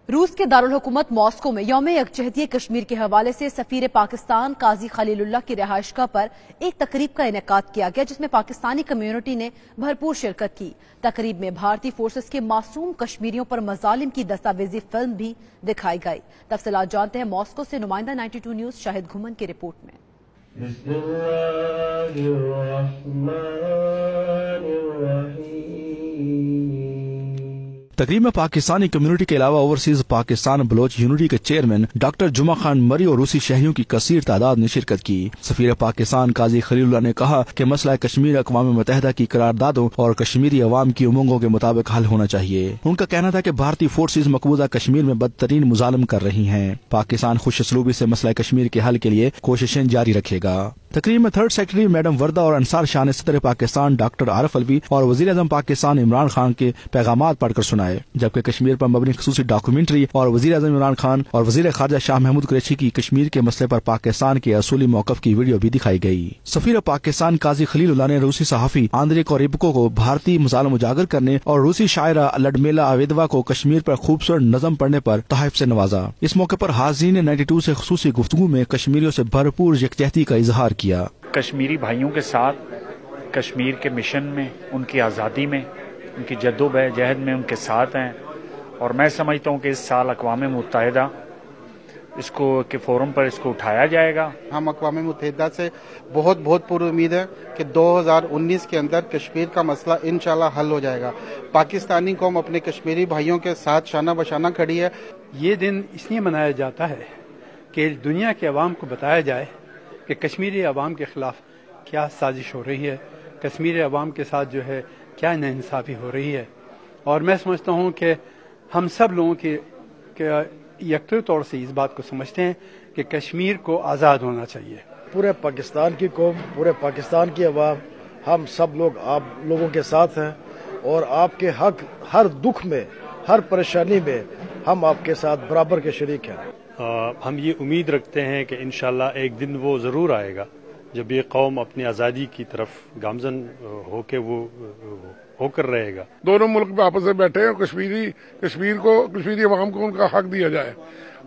روس کے دارالحکومت ماسکو میں یوم یکجہتی کشمیر کے حوالے سے سفیر پاکستان قاضی خلیل اللہ کی رہائش گاہ پر ایک تقریب کا انعقاد کیا گیا، جس میں پاکستانی کمیونٹی نے بھرپور شرکت کی۔ تقریب میں بھارتی فورسز کے معصوم کشمیریوں پر مظالم کی دستاویزی فلم بھی دکھائی گئی۔ تفصیلات جانتے ہیں ماسکو سے نمائندہ 92 نیوز شاہد گھمن کی رپورٹ میں۔ بسم اللہ الرحمن الرحیم۔ تقریب میں پاکستانی کمیونٹی کے علاوہ اوورسیز پاکستان بلوچ یونٹی کے چیئرمین ڈاکٹر جمعہ خان مری اور روسی شہریوں کی کثیر تعداد نے شرکت کی۔ سفیر پاکستان قاضی خلیل اللہ نے کہا کہ مسئلہ کشمیر اقوام متحدہ کی قراردادوں اور کشمیری عوام کی امنگوں کے مطابق حل ہونا چاہیے۔ ان کا کہنا تھا کہ بھارتی فورسز مقبوضہ کشمیر میں بدترین مظالم کر رہی ہیں۔ پاکستان خوش اسلوبی سے مسئلہ کشمیر کے حل کے لیے کوششیں جاری رکھے گا۔ تقریب میں تھرڈ سیکرٹری میڈم وردہ اور انصار شاہ نے صدر پاکستان ڈاکٹر عارف الوی اور وزیر اعظم پاکستان عمران خان کے پیغامات پڑھ کر سنائے، جبکہ کشمیر پر مبنی خصوصی ڈاکومنٹری اور وزیر اعظم عمران خان اور وزیر خارجہ شاہ محمود قریشی کی کشمیر کے مسئلے پر پاکستان کے اصولی موقف کی ویڈیو بھی دکھائی گئی۔ سفیر پاکستان قاضی خلیل اللہ نے روسی صحافی آندرے کوریبکو کو بھارتی مظالم اجاگر کرنے اور روسی شاعرہ لڈمیلا آویدوا کو کشمیر پر خوبصورت نظم پڑھنے پر تحائف سے نوازا۔ اس موقع پر حاضرین نے 92 سے خصوصی گفتگو میں کشمیریوں سے بھرپور یکجہتی کا اظہار کیا۔ کشمیری بھائیوں کے ساتھ کشمیر کے مشن میں، ان کی آزادی میں، ان کی جدوجہد میں ان کے ساتھ ہیں، اور میں سمجھتا ہوں کہ اس سال اقوام متحدہ اس کو کے فورم پر اس کو اٹھایا جائے گا۔ ہم اقوام متحدہ سے بہت پر امید ہے کہ 2019 کے اندر کشمیر کا مسئلہ انشاءاللہ حل ہو جائے گا۔ پاکستانی قوم اپنے کشمیری بھائیوں کے ساتھ شانہ بشانہ کھڑی ہے۔ یہ دن اس لیے منایا جاتا ہے کہ دنیا کے عوام کو بتایا جائے کہ کشمیری عوام کے خلاف کیا سازش ہو رہی ہے، کشمیری عوام کے ساتھ جو ہے کیا ناانصافی ہو رہی ہے، اور میں سمجھتا ہوں کہ ہم سب لوگوں کے یکجا طور سے اس بات کو سمجھتے ہیں کہ کشمیر کو آزاد ہونا چاہیے۔ پورے پاکستان کی قوم، پورے پاکستان کی عوام، ہم سب لوگ آپ لوگوں کے ساتھ ہیں، اور آپ کے حق ہر دکھ میں، ہر پریشانی میں ہم آپ کے ساتھ برابر کے شریک ہیں۔ ہم یہ امید رکھتے ہیں کہ انشاءاللہ ایک دن وہ ضرور آئے گا جب یہ قوم اپنی آزادی کی طرف گامزن ہو کے وہ ہو کر رہے گا۔ دونوں ملک میں آپس میں بیٹھے ہیں، کشمیری عوام کو ان کا حق دیا جائے،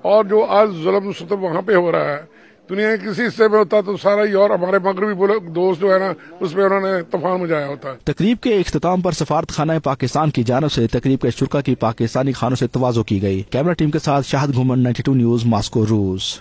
اور جو آج ظلم و ستم وہاں پہ ہو رہا ہے، دنیا کے کسی حصے میں ہوتا تو سارا ہی، اور ہمارے مغربی دوست جو ہے نا اس میں انہوں نے طوفان مچایا ہوتا ہے۔ تقریب کے اختتام پر سفارت خانہ پاکستان کی جانب سے تقریب کے شرکا کی پاکستانی خانوں سے تواضع کی گئی۔ کیمرہ ٹیم کے ساتھ شاہد گھمن، 92 نیوز، ماسکو، روس۔